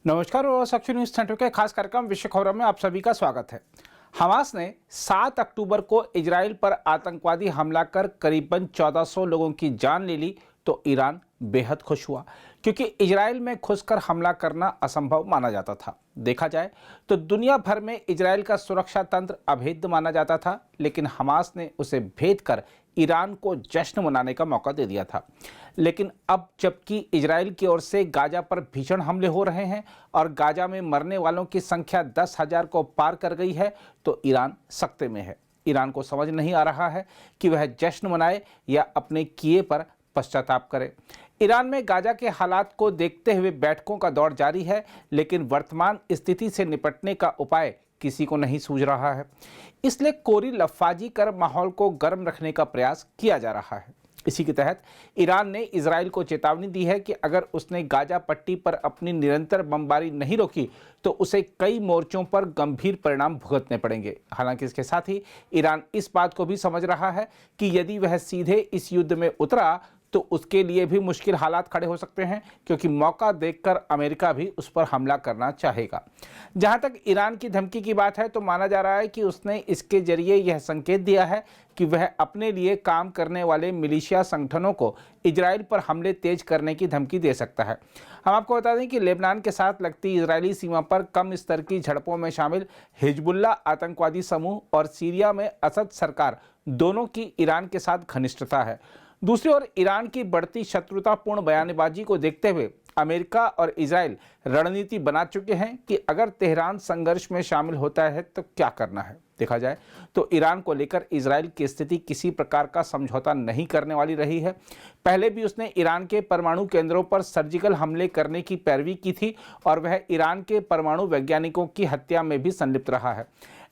नमस्कार और साक्षी news centre के खास कार्यक्रम विश्व खबरों में आप सभी का स्वागत है। हमास ने 7 अक्टूबर को इजराइल पर आतंकवादी हमला कर करीबन 1400 लोगों की जान ले ली तो ईरान बेहद खुश हुआ, क्योंकि इजराइल में घुसकर हमला करना असंभव माना जाता था। देखा जाए तो दुनिया भर में इजराइल का सुरक्षा तंत्र अभेद्य माना जाता था, लेकिन हमास ने उसे भेद कर ईरान को जश्न मनाने का मौका दे दिया था। लेकिन अब जबकि इजराइल की ओर से गाजा पर भीषण हमले हो रहे हैं और गाजा में मरने वालों की संख्या 10,000 को पार कर गई है, तो ईरान सकते में है। ईरान को समझ नहीं आ रहा है कि वह जश्न मनाए या अपने किए पर पश्चाताप करे। ईरान में गाजा के हालात को देखते हुए बैठकों का दौर जारी है, लेकिन वर्तमान स्थिति से निपटने का उपाय किसी को नहीं सूझ रहा है। इसलिए कोरी लफाजी कर माहौल को गर्म रखने का प्रयास किया जा रहा है। इसी के तहत ईरान ने इजराइल को चेतावनी दी है कि अगर उसने गाजा पट्टी पर अपनी निरंतर बमबारी नहीं रोकी तो उसे कई मोर्चों पर गंभीर परिणाम भुगतने पड़ेंगे। हालांकि इसके साथ ही ईरान इस बात को भी समझ रहा है कि यदि वह सीधे इस युद्ध में उतरा तो उसके लिए भी मुश्किल हालात खड़े हो सकते हैं, क्योंकि मौका देखकर अमेरिका भी उस पर हमला करना चाहेगा। जहां तक ईरान की धमकी की बात है तो माना जा रहा है कि उसने इसके जरिए यह संकेत दिया है कि वह अपने लिए काम करने वाले मिलिशिया संगठनों को इजराइल पर हमले तेज करने की धमकी दे सकता है। हम आपको बता दें कि लेबनान के साथ लगती इजरायली सीमा पर कम स्तर की झड़पों में शामिल हिजबुल्लाह आतंकवादी समूह और सीरिया में असद सरकार दोनों की ईरान के साथ घनिष्ठता है। दूसरी ओर ईरान की बढ़ती शत्रुतापूर्ण बयानबाजी को देखते हुए अमेरिका और इजराइल रणनीति बना चुके हैं कि अगर तेहरान संघर्ष में शामिल होता है तो क्या करना है। देखा जाए तो ईरान को लेकर इजराइल की स्थिति किसी प्रकार का समझौता नहीं करने वाली रही है। पहले भी उसने ईरान के परमाणु केंद्रों पर सर्जिकल हमले करने की पैरवी की थी और वह ईरान के परमाणु वैज्ञानिकों की हत्या में भी संलिप्त रहा है।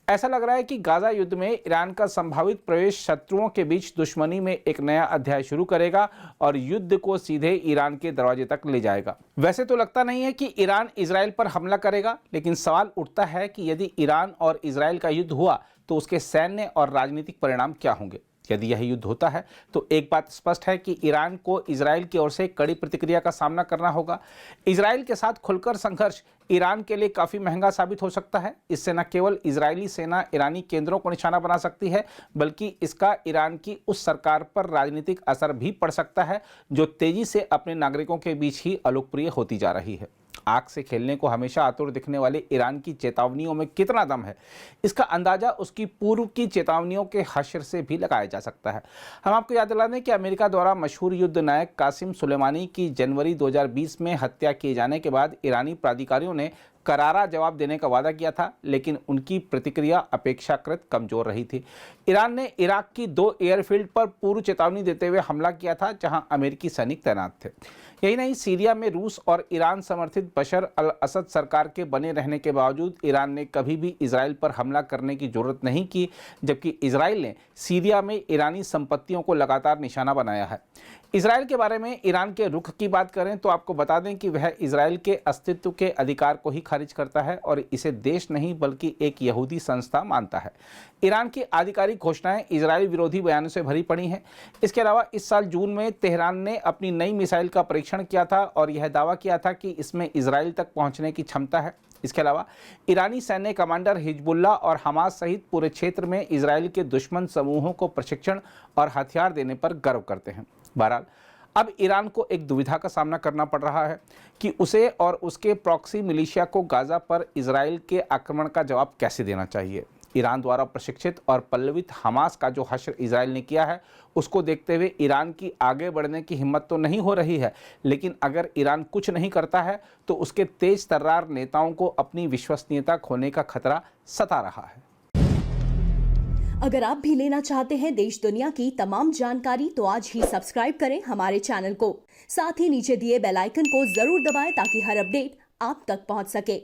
ऐसा लग रहा है कि गाजा युद्ध में ईरान का संभावित प्रवेश शत्रुओं के बीच दुश्मनी में एक नया अध्याय शुरू करेगा और युद्ध को सीधे ईरान के दरवाजे तक ले जाएगा। वैसे तो लगता नहीं है कि ईरान इजराइल पर हमला करेगा, लेकिन सवाल उठता है कि यदि ईरान और इजराइल का युद्ध हुआ तो उसके सैन्य और राजनीतिक परिणाम क्या होंगे। यदि यह युद्ध होता है तो एक बात स्पष्ट है कि ईरान को इजराइल की ओर से कड़ी प्रतिक्रिया का सामना करना होगा। इजराइल के साथ खुलकर संघर्ष ईरान के लिए काफ़ी महंगा साबित हो सकता है। इससे न केवल इजरायली सेना ईरानी केंद्रों को निशाना बना सकती है, बल्कि इसका ईरान की उस सरकार पर राजनीतिक असर भी पड़ सकता है जो तेजी से अपने नागरिकों के बीच ही अलोकप्रिय होती जा रही है। आग से खेलने को हमेशा आतुर दिखने वाले ईरान की चेतावनियों में कितना दम है, इसका अंदाजा उसकी पूर्व की चेतावनियों के हश्र से भी लगाया जा सकता है। हम आपको याद दिला दें कि अमेरिका द्वारा मशहूर युद्ध नायक कासिम सुलेमानी की जनवरी 2020 में हत्या किए जाने के बाद ईरानी प्राधिकारियों ने करारा जवाब देने का वादा किया था, लेकिन उनकी प्रतिक्रिया अपेक्षाकृत कमजोर रही थी। ईरान ने इराक की 2 एयरफील्ड पर पूर्व चेतावनी देते हुए हमला किया था, जहां अमेरिकी सैनिक तैनात थे। यही नहीं, सीरिया में रूस और ईरान समर्थित बशर अल असद सरकार के बने रहने के बावजूद ईरान ने कभी भी इजराइल पर हमला करने की जरूरत नहीं की, जबकि इजराइल ने सीरिया में ईरानी संपत्तियों को लगातार निशाना बनाया है। इजराइल के बारे में ईरान के रुख की बात करें तो आपको बता दें कि वह इजराइल के अस्तित्व के अधिकार को ही खारिज करता है और इसे देश नहीं बल्कि एक यहूदी संस्था मानता है। ईरान की आधिकारिक घोषणाएं इजराइल विरोधी बयानों से भरी पड़ी हैं। इसके अलावा इस साल जून में तेहरान ने अपनी नई मिसाइल का परीक्षण किया था और यह दावा किया था कि इसमें इजराइल तक पहुंचने की क्षमता है। इसके अलावा ईरानी सैन्य कमांडर हिजबुल्लाह और हमास सहित पूरे क्षेत्र में इजराइल के दुश्मन समूहों को प्रशिक्षण और हथियार देने पर गर्व करते हैं। बहरहाल अब ईरान को एक दुविधा का सामना करना पड़ रहा है कि उसे और उसके प्रॉक्सी मिलिशिया को गाजा पर इजराइल के आक्रमण का जवाब कैसे देना चाहिए। ईरान द्वारा प्रशिक्षित और पल्लवित हमास का जो हश्र इजराइल ने किया है, उसको देखते हुए ईरान की आगे बढ़ने की हिम्मत तो नहीं हो रही है, लेकिन अगर ईरान कुछ नहीं करता है तो उसके तेज तर्रार नेताओं को अपनी विश्वसनीयता खोने का खतरा सता रहा है। अगर आप भी लेना चाहते हैं देश दुनिया की तमाम जानकारी तो आज ही सब्सक्राइब करें हमारे चैनल को। साथ ही नीचे दिए बेल आइकन को जरूर दबाएं ताकि हर अपडेट आप तक पहुंच सके।